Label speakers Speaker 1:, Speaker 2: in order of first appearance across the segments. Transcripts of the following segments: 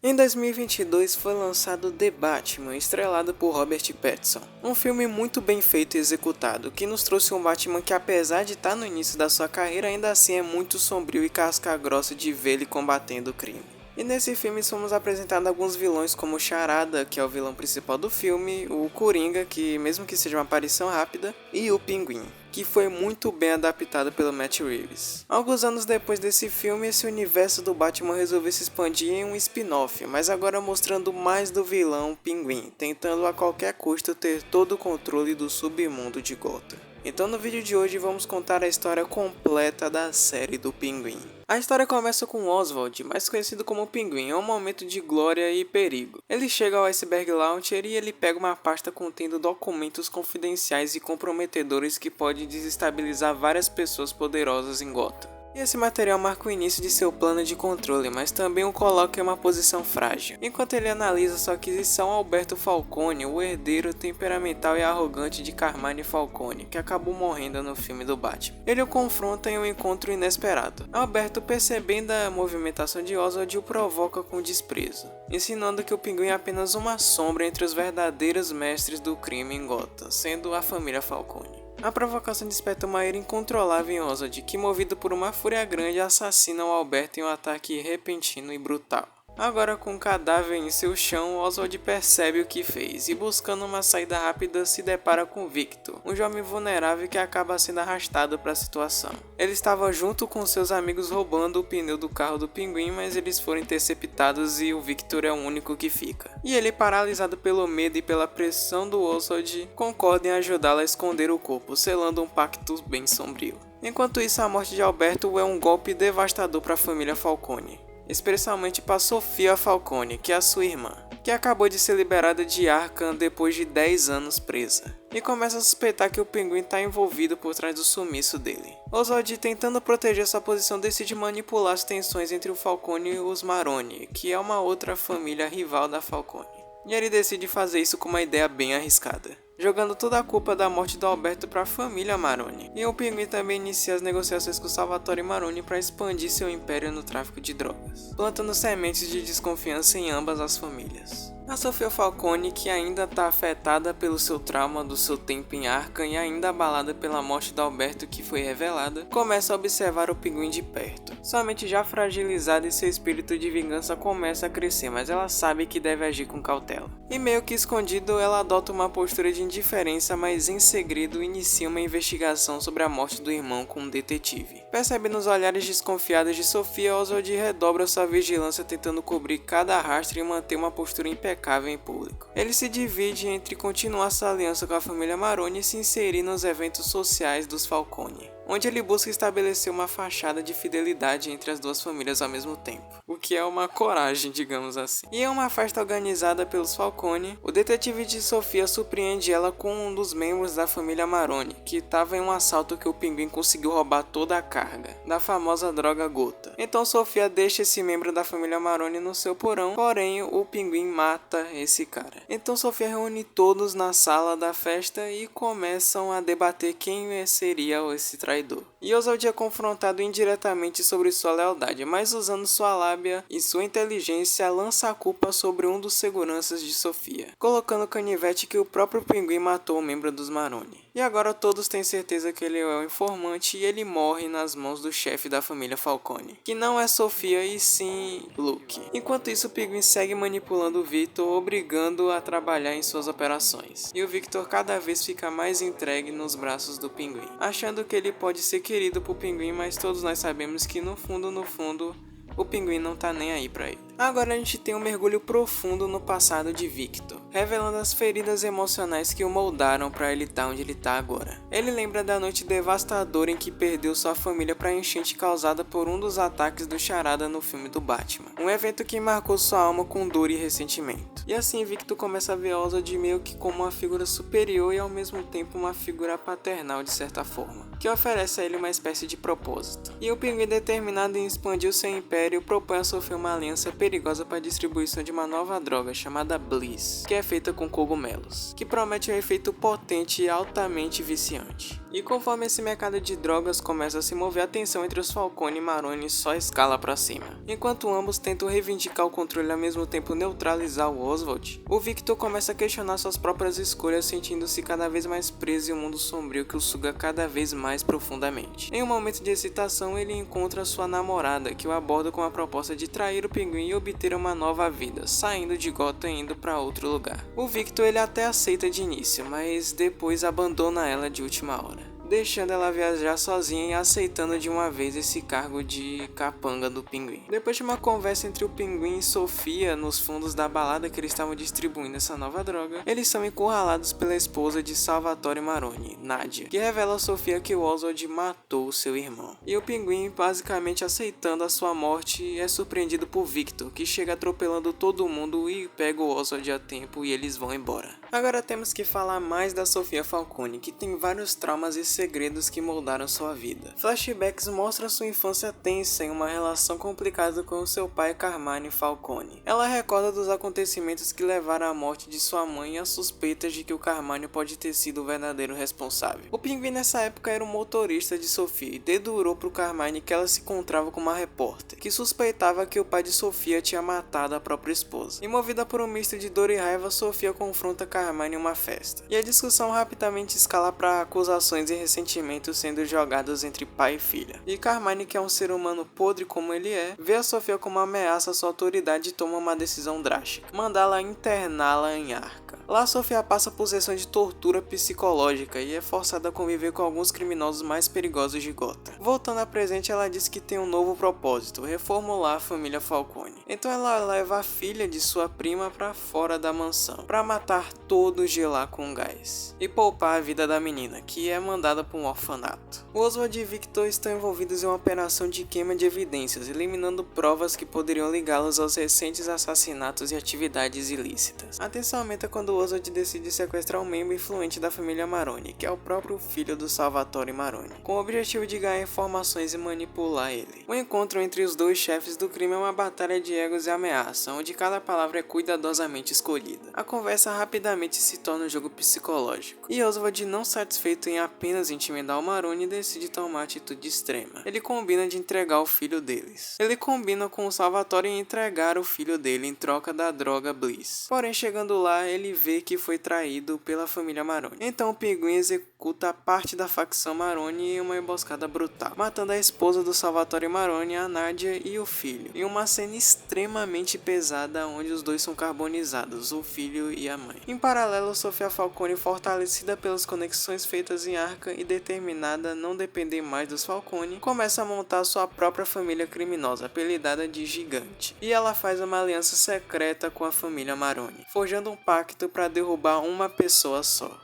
Speaker 1: Em 2022 foi lançado The Batman, estrelado por Robert Pattinson. Um filme muito bem feito e executado, que nos trouxe um Batman que, apesar de estar no início da sua carreira, ainda assim é muito sombrio e casca-grossa de ver ele combatendo o crime. E nesse filme somos apresentados alguns vilões como o Charada, que é o vilão principal do filme, o Coringa, que mesmo que seja uma aparição rápida, e o Pinguim, que foi muito bem adaptado pelo Matt Reeves. Alguns anos depois desse filme, esse universo do Batman resolveu se expandir em um spin-off, mas agora mostrando mais do vilão Pinguim, tentando a qualquer custo ter todo o controle do submundo de Gotham. Então no vídeo de hoje vamos contar a história completa da série do Pinguim. A história começa com Oswald, mais conhecido como Pinguim, em um momento de glória e perigo. Ele chega ao Iceberg Launcher e ele pega uma pasta contendo documentos confidenciais e comprometedores que pode desestabilizar várias pessoas poderosas em Gotham. E esse material marca o início de seu plano de controle, mas também o coloca em uma posição frágil. Enquanto ele analisa sua aquisição, Alberto Falcone, o herdeiro temperamental e arrogante de Carmine Falcone, que acabou morrendo no filme do Batman. Ele o confronta em um encontro inesperado. Alberto, percebendo a movimentação de Oswald, o provoca com desprezo, ensinando que o Pinguim é apenas uma sombra entre os verdadeiros mestres do crime em Gotham, sendo a família Falcone. A provocação desperta uma ira incontrolável em Oswald, que, movido por uma fúria grande, assassina o Alberto em um ataque repentino e brutal. Agora, com o cadáver em seu chão, Oswald percebe o que fez e, buscando uma saída rápida, se depara com Victor, um jovem vulnerável que acaba sendo arrastado para a situação. Ele estava junto com seus amigos roubando o pneu do carro do Pinguim, mas eles foram interceptados e o Victor é o único que fica. E ele, paralisado pelo medo e pela pressão do Oswald, concorda em ajudá-lo a esconder o corpo, selando um pacto bem sombrio. Enquanto isso, a morte de Alberto é um golpe devastador para a família Falcone, especialmente para Sofia Falcone, que é a sua irmã, que acabou de ser liberada de Arkham depois de 10 anos presa, e começa a suspeitar que o Pinguim está envolvido por trás do sumiço dele. Oswald, tentando proteger sua posição, decide manipular as tensões entre o Falcone e os Maroni, que é uma outra família rival da Falcone. E ele decide fazer isso com uma ideia bem arriscada, jogando toda a culpa da morte do Alberto para a família Maroni. E o Pinguim também inicia as negociações com Salvatore Maroni para expandir seu império no tráfico de drogas, plantando sementes de desconfiança em ambas as famílias. A Sofia Falcone, que ainda está afetada pelo seu trauma do seu tempo em Arkham e ainda abalada pela morte do Alberto que foi revelada, começa a observar o Pinguim de perto. Somente já fragilizada e seu espírito de vingança começa a crescer, mas ela sabe que deve agir com cautela. E meio que escondido, ela adota uma postura de indiferença, mas em segredo inicia uma investigação sobre a morte do irmão com um detetive. Percebendo os olhares desconfiados de Sofia, Oswald redobra sua vigilância tentando cobrir cada rastro e manter uma postura impecável em público. Ele se divide entre continuar sua aliança com a família Maroni e se inserir nos eventos sociais dos Falcone, onde ele busca estabelecer uma fachada de fidelidade entre as duas famílias ao mesmo tempo, o que é uma coragem, digamos assim. E em uma festa organizada pelos Falcone, o detetive de Sofia surpreende ela com um dos membros da família Maroni, que estava em um assalto que o Pinguim conseguiu roubar toda a carga da famosa droga Gota. Então Sofia deixa esse membro da família Maroni no seu porão, porém o Pinguim mata esse cara. Então Sofia reúne todos na sala da festa e começam a debater quem seria esse traidor. E Oswald é confrontado indiretamente sobre sua lealdade, mas usando sua lábia e sua inteligência lança a culpa sobre um dos seguranças de Sofia, colocando o canivete que o próprio Pinguim matou o membro dos Maroni. E agora todos têm certeza que ele é o informante e ele morre nas mãos do chefe da família Falcone, que não é Sofia e sim Luke. Enquanto isso, o Pinguim segue manipulando o Victor, obrigando-o a trabalhar em suas operações. E o Victor cada vez fica mais entregue nos braços do Pinguim, achando que ele pode ser querido por Pinguim, mas todos nós sabemos que no fundo, o Pinguim não tá nem aí pra ele. Agora a gente tem um mergulho profundo no passado de Victor, revelando as feridas emocionais que o moldaram para ele estar onde ele tá agora. Ele lembra da noite devastadora em que perdeu sua família para a enchente causada por um dos ataques do Charada no filme do Batman, um evento que marcou sua alma com dor e ressentimento. E assim Victor começa a ver Oswald meio que como uma figura superior e ao mesmo tempo uma figura paternal de certa forma, que oferece a ele uma espécie de propósito. E o Pinguim, determinado em expandir o seu império, propõe a Sofia uma aliança perigosa para a distribuição de uma nova droga chamada Bliss, que é feita com cogumelos, que promete um efeito potente e altamente viciante. E conforme esse mercado de drogas começa a se mover, a tensão entre os Falcone e Maroni só escala pra cima. Enquanto ambos tentam reivindicar o controle e ao mesmo tempo neutralizar o Oswald, o Victor começa a questionar suas próprias escolhas, sentindo-se cada vez mais preso em um mundo sombrio que o suga cada vez mais profundamente. Em um momento de excitação, ele encontra sua namorada, que o aborda com a proposta de trair o Pinguim e obter uma nova vida, saindo de Gotham e indo para outro lugar. O Victor ele até aceita de início, mas depois abandona ela de última hora, deixando ela viajar sozinha e aceitando de uma vez esse cargo de capanga do Pinguim. Depois de uma conversa entre o Pinguim e Sofia nos fundos da balada que eles estavam distribuindo essa nova droga, eles são encurralados pela esposa de Salvatore Maroni, Nadia, que revela a Sofia que o Oswald matou seu irmão. E o Pinguim, basicamente aceitando a sua morte, é surpreendido por Victor, que chega atropelando todo mundo e pega o Oswald a tempo e eles vão embora. Agora temos que falar mais da Sofia Falcone, que tem vários traumas e segredos que moldaram sua vida. Flashbacks mostram sua infância tensa em uma relação complicada com seu pai Carmine Falcone. Ela recorda dos acontecimentos que levaram à morte de sua mãe e as suspeitas de que o Carmine pode ter sido o verdadeiro responsável. O Pinguim nessa época era um motorista de Sofia e dedurou pro Carmine que ela se encontrava com uma repórter, que suspeitava que o pai de Sofia tinha matado a própria esposa. E movida por um misto de dor e raiva, Sofia confronta Carmine em uma festa. E a discussão rapidamente escala para acusações e ressentimentos sendo jogados entre pai e filha. E Carmine, que é um ser humano podre como ele é, vê a Sofia como uma ameaça à sua autoridade e toma uma decisão drástica: mandá-la interná-la em Arkham. Lá, Sofia passa por sessões de tortura psicológica e é forçada a conviver com alguns criminosos mais perigosos de Gotham. Voltando ao presente, ela diz que tem um novo propósito: reformular a família Falcone. Então ela leva a filha de sua prima para fora da mansão, para matar todos de lá com gás e poupar a vida da menina, que é mandada para um orfanato. O Oswald e Victor estão envolvidos em uma operação de queima de evidências, eliminando provas que poderiam ligá-los aos recentes assassinatos e atividades ilícitas. A tensão aumenta quando Oswald decide sequestrar um membro influente da família Maroni, que é o próprio filho do Salvatore Maroni, com o objetivo de ganhar informações e manipular ele. O encontro entre os dois chefes do crime é uma batalha de egos e ameaça, onde cada palavra é cuidadosamente escolhida. A conversa rapidamente se torna um jogo psicológico, e Oswald, não satisfeito em apenas intimidar o Maroni, decide tomar atitude extrema. Ele combina de entregar o filho deles. Ele combina com o Salvatore em entregar o filho dele em troca da droga Bliss. Porém, chegando lá, ele vê que foi traído pela família Maroni. Então o Pinguim executa parte da facção Maroni em uma emboscada brutal, matando a esposa do Salvatore Maroni, a Nadia, e o filho, em uma cena extremamente pesada onde os dois são carbonizados, o filho e a mãe. Em paralelo, Sofia Falcone, fortalecida pelas conexões feitas em Arkham e determinada a não depender mais dos Falcone, começa a montar sua própria família criminosa, apelidada de Gigante. E ela faz uma aliança secreta com a família Maroni, forjando um pacto para derrubar uma pessoa só: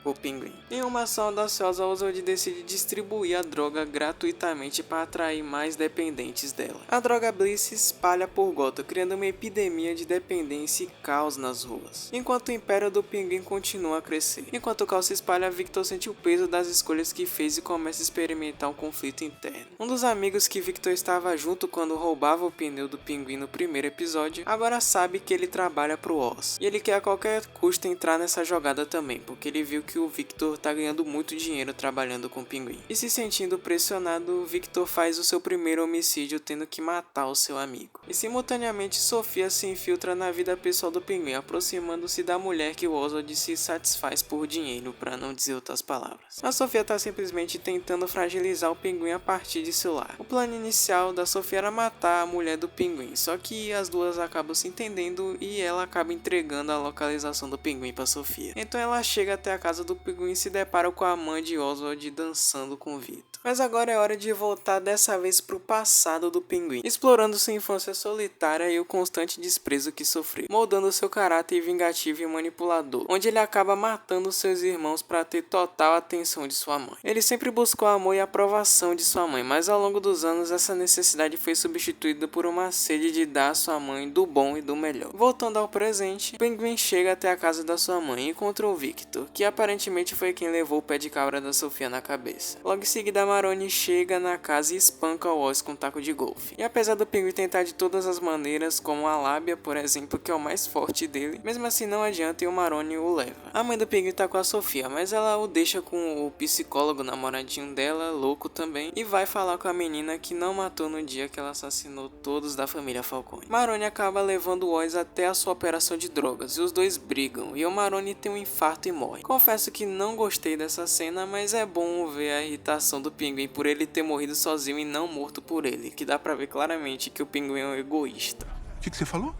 Speaker 1: o Pinguim. Em uma ação audaciosa, Oswald decide distribuir a droga gratuitamente para atrair mais dependentes dela. A droga Bliss se espalha por Gotham, criando uma epidemia de dependência e caos nas ruas, enquanto o império do Pinguim continua a crescer. Enquanto o caos se espalha, Victor sente o peso das escolhas que fez e começa a experimentar um conflito interno. Um dos amigos que Victor estava junto quando roubava o pneu do Pinguim no primeiro episódio, agora sabe que ele trabalha pro Oz, e ele quer a qualquer custo entrar nessa jogada também, porque ele viu que o Victor tá ganhando muito dinheiro trabalhando com o Pinguim. E se sentindo pressionado, Victor faz o seu primeiro homicídio, tendo que matar o seu amigo. E simultaneamente, Sofia se infiltra na vida pessoal do Pinguim, aproximando-se da mulher que o Oswald se satisfaz por dinheiro, para não dizer outras palavras. A Sofia tá simplesmente tentando fragilizar o Pinguim a partir de seu lar. O plano inicial da Sofia era matar a mulher do Pinguim, só que as duas acabam se entendendo e ela acaba entregando a localização do Pinguim para Sofia. Então ela chega até a casa do Pinguim e se depara com a mãe de Oswald dançando com Victor. Mas agora é hora de voltar dessa vez pro passado do Pinguim, explorando sua infância solitária e o constante desprezo que sofreu, moldando seu caráter vingativo e manipulador, onde ele acaba matando seus irmãos para ter total atenção de sua mãe. Ele sempre buscou amor e aprovação de sua mãe, mas ao longo dos anos essa necessidade foi substituída por uma sede de dar à sua mãe do bom e do melhor. Voltando ao presente, Pinguim chega até a casa da sua mãe e encontra o Victor, que aparece aparentemente foi quem levou o pé de cabra da Sofia na cabeça. Logo em seguida, a Maroni chega na casa e espanca o Oz com um taco de golfe. E apesar do Pinguim tentar de todas as maneiras, como a lábia, por exemplo, que é o mais forte dele, mesmo assim não adianta e o Maroni o leva. A mãe do Pinguim tá com a Sofia, mas ela o deixa com o psicólogo namoradinho dela, louco também, e vai falar com a menina que não matou no dia que ela assassinou todos da família Falcone. Maroni acaba levando o Oz até a sua operação de drogas e os dois brigam, e o Maroni tem um infarto e morre. Confesso que não gostei dessa cena, mas é bom ver a irritação do Pinguim por ele ter morrido sozinho e não morto por ele, que dá pra ver claramente que o Pinguim é um egoísta.
Speaker 2: O que você falou?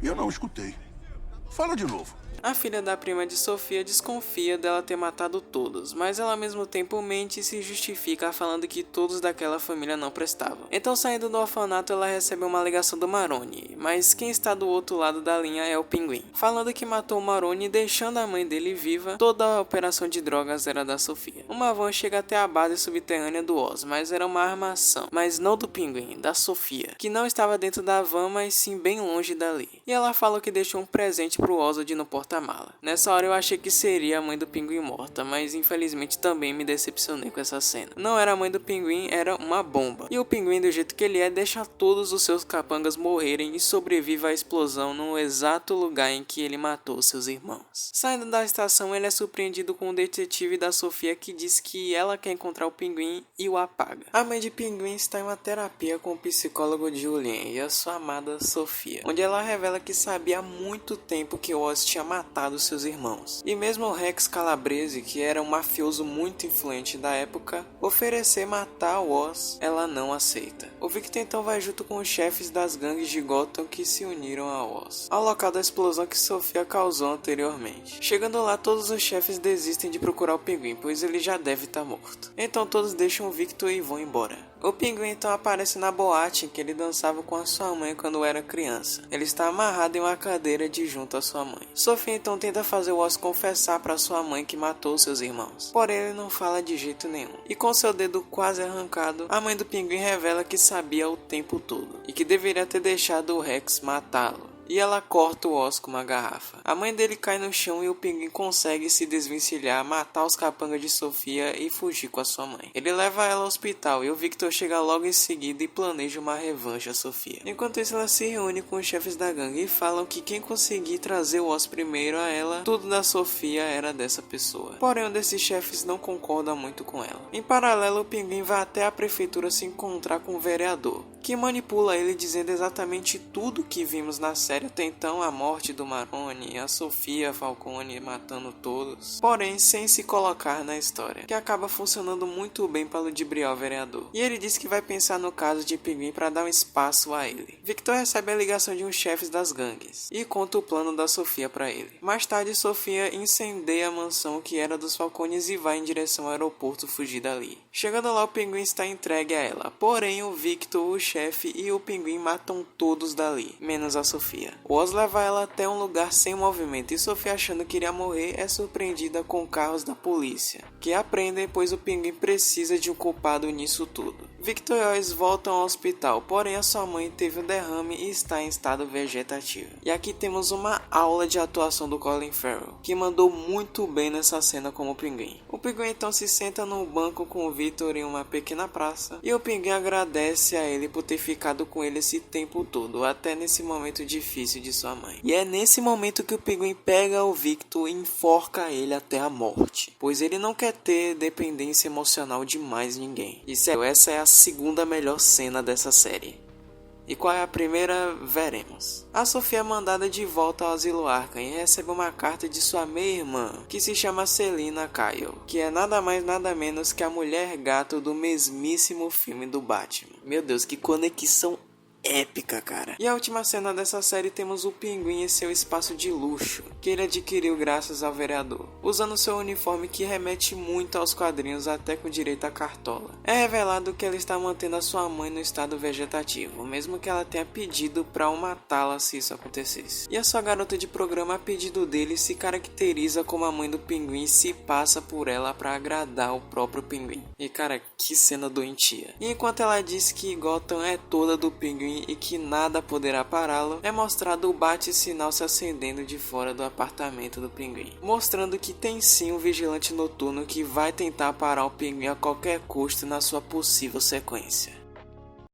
Speaker 2: Eu não escutei. Fala de novo.
Speaker 1: A filha da prima de Sofia desconfia dela ter matado todos, mas ela ao mesmo tempo mente e se justifica falando que todos daquela família não prestavam. Então, saindo do orfanato, ela recebe uma ligação do Maroni, mas quem está do outro lado da linha é o Pinguim, falando que matou o Maroni deixando a mãe dele viva. Toda a operação de drogas era da Sofia. Uma van chega até a base subterrânea do Oz, mas era uma armação, mas não do Pinguim, da Sofia, que não estava dentro da van, mas sim bem longe dali. E ela fala que deixou um presente pro Ozzy no porta-mala. Nessa hora eu achei que seria a mãe do Pinguim morta, mas infelizmente também me decepcionei com essa cena. Não era a mãe do Pinguim, era uma bomba. E o Pinguim, do jeito que ele é, deixa todos os seus capangas morrerem e sobrevive à explosão no exato lugar em que ele matou seus irmãos. Saindo da estação, ele é surpreendido com o detetive da Sofia que diz que ela quer encontrar o Pinguim e o apaga. A mãe de Pinguim está em uma terapia com o psicólogo Julien e a sua amada Sofia, onde ela revela que sabia há muito tempo que Oz tinha matado seus irmãos. E mesmo o Rex Calabrese, que era um mafioso muito influente da época, oferecer matar o Oz, ela não aceita. O Victor então vai junto com os chefes das gangues de Gotham que se uniram a Oz, ao local da explosão que Sofia causou anteriormente. Chegando lá, todos os chefes desistem de procurar o Pinguim, pois ele já deve estar morto. Então todos deixam o Victor e vão embora. O Pinguim então aparece na boate em que ele dançava com a sua mãe quando era criança. Ele está amarrado em uma cadeira de junto à sua mãe. Sofia então tenta fazer o Oz confessar para sua mãe que matou seus irmãos, porém ele não fala de jeito nenhum. E com seu dedo quase arrancado, a mãe do Pinguim revela que sabia o tempo todo e que deveria ter deixado o Rex matá-lo. E ela corta o Oz com uma garrafa. A mãe dele cai no chão e o Pinguim consegue se desvencilhar, matar os capangas de Sofia e fugir com a sua mãe. Ele leva ela ao hospital e o Victor chega logo em seguida e planeja uma revanche a Sofia. Enquanto isso, ela se reúne com os chefes da gangue e falam que quem conseguir trazer o Oz primeiro a ela, tudo da Sofia era dessa pessoa. Porém, um desses chefes não concorda muito com ela. Em paralelo, o Pinguim vai até a prefeitura se encontrar com o vereador, que manipula ele dizendo exatamente tudo que vimos na série até então, a morte do Maroni, a Sofia Falcone matando todos, porém sem se colocar na história, que acaba funcionando muito bem para ludibriar o vereador. E ele diz que vai pensar no caso de Pinguim para dar um espaço a ele. Victor recebe a ligação de um chefe das gangues e conta o plano da Sofia para ele. Mais tarde, Sofia incendeia a mansão que era dos Falcones e vai em direção ao aeroporto fugir dali. Chegando lá, o Pinguim está entregue a ela, porém o Victor, o chefe e o Pinguim matam todos dali, menos a Sofia. O Oz leva ela até um lugar sem movimento e Sofia, achando que iria morrer, é surpreendida com carros da polícia, que a prendem pois o Pinguim precisa de um culpado nisso tudo. Victor e Oz voltam ao hospital, porém a sua mãe teve um derrame e está em estado vegetativo. E aqui temos uma aula de atuação do Colin Farrell, que mandou muito bem nessa cena como Pinguim. O Pinguim então se senta no banco com o Victor em uma pequena praça, e o Pinguim agradece a ele por ter ficado com ele esse tempo todo, até nesse momento difícil de sua mãe. E é nesse momento que o Pinguim pega o Victor e enforca ele até a morte, pois ele não quer ter dependência emocional de mais ninguém. E sério, essa é a segunda melhor cena dessa série. E qual é a primeira? Veremos. A Sofia é mandada de volta ao Asilo Arkham e recebe uma carta de sua meia-irmã, que se chama Selina Kyle, que é nada mais nada menos que a mulher gato do mesmíssimo filme do Batman. Meu Deus, que conexão épica, cara. E a última cena dessa série temos o Pinguim em seu espaço de luxo, que ele adquiriu graças ao vereador, usando seu uniforme que remete muito aos quadrinhos, até com direito à cartola. É revelado que ela está mantendo a sua mãe no estado vegetativo, mesmo que ela tenha pedido para o matá-la se isso acontecesse. E a sua garota de programa, a pedido dele, se caracteriza como a mãe do Pinguim e se passa por ela para agradar o próprio Pinguim. E cara, que cena doentia. E enquanto ela diz que Gotham é toda do Pinguim Pinguim e que nada poderá pará-lo, é mostrado o bate-sinal se acendendo de fora do apartamento do Pinguim, mostrando que tem sim um vigilante noturno que vai tentar parar o Pinguim a qualquer custo na sua possível sequência: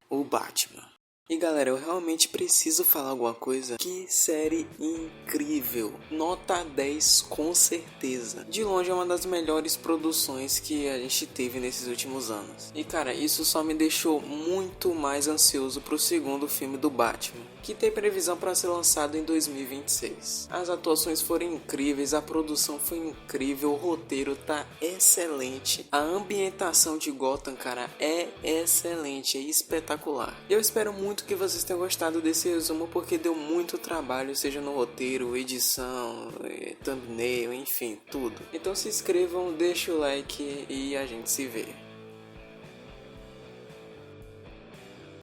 Speaker 1: o Batman. E galera, eu realmente preciso falar alguma coisa. Que série incrível! Nota 10 com certeza. De longe é uma das melhores produções que a gente teve nesses últimos anos. E cara, isso só me deixou muito mais ansioso pro segundo filme do Batman, que tem previsão para ser lançado em 2026. As atuações foram incríveis, a produção foi incrível, o roteiro tá excelente, a ambientação de Gotham, cara, é excelente, é espetacular. Eu espero muito que vocês tenham gostado desse resumo, porque deu muito trabalho, seja no roteiro, edição, thumbnail, enfim, tudo. Então se inscrevam, deixa o like e a gente se vê.